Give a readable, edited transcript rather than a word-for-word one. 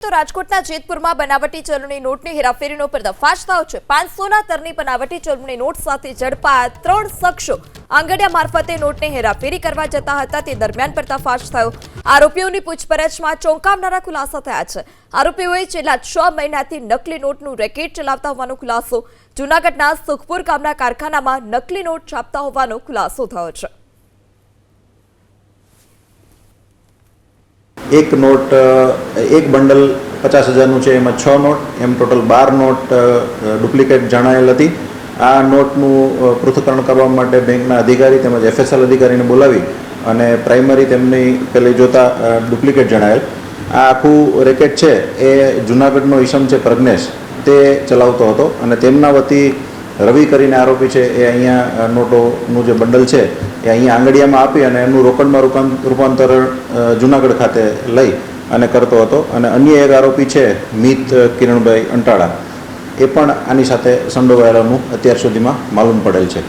તો રાજકોટના જેતપુરમાં બનાવટી ચલણી નોટની હેરાફેરીનો પર્દાફાશ થયો છે। 500ના તરની બનાવટી ચલણી નોટ સાથે ઝડપાયા 3 શખ્સો આંગડિયા મારફતે નોટની હેરાફેરી કરવા જતા હતા। તે દરમિયાન પર્દાફાશ થયો। આરોપીઓની પૂછપરછમાં ચોંકાવનારા ખુલાસા થયા છે। આરોપીઓએ છેલ્લા 6 મહિનાથી નકલી નોટનું રેકેટ ચલાવતા હોવાનો ખુલાસો જૂનાગઢના સુખપુર ગામના કારખાનામાં નકલી નોટ છાપતા હોવાનો ખુલાસો થયો છે। एक नोट एक बंडल 50,000 है, एम 6 नोट एम टोटल 12 नोट डुप्लिकेट जणायेल हती। आ नोटનું પૃથ્થકરણ કરવા માટે બેંકના અધિકારી તેમજ એફએસએલ અધિકારીને બોલાવી અને પ્રાઇમરી તેમની પેલી જોતા ડુપ્લિકેટ જણાયેલ। આ આખું રેકેટ છે એ જૂનાગઢનો ઈસમ છે પ્રજ્ઞેશ, તે ચલાવતો હતો અને તેમના વતી રવિ કરીને આરોપી છે એ અહીંયા નોટોનું જે બંડલ છે એ અહીંયા આંગડિયામાં આપી અને એનું રોકડમાં રૂપાંતર જૂનાગઢ ખાતે લઈ અને કરતો હતો। અને અન્ય એક આરોપી છે મિત કિરણભાઈ અંટાળા, એ પણ આની સાથે સંડોવાયેલાનું અત્યાર સુધીમાં માલુમ પડેલ છે।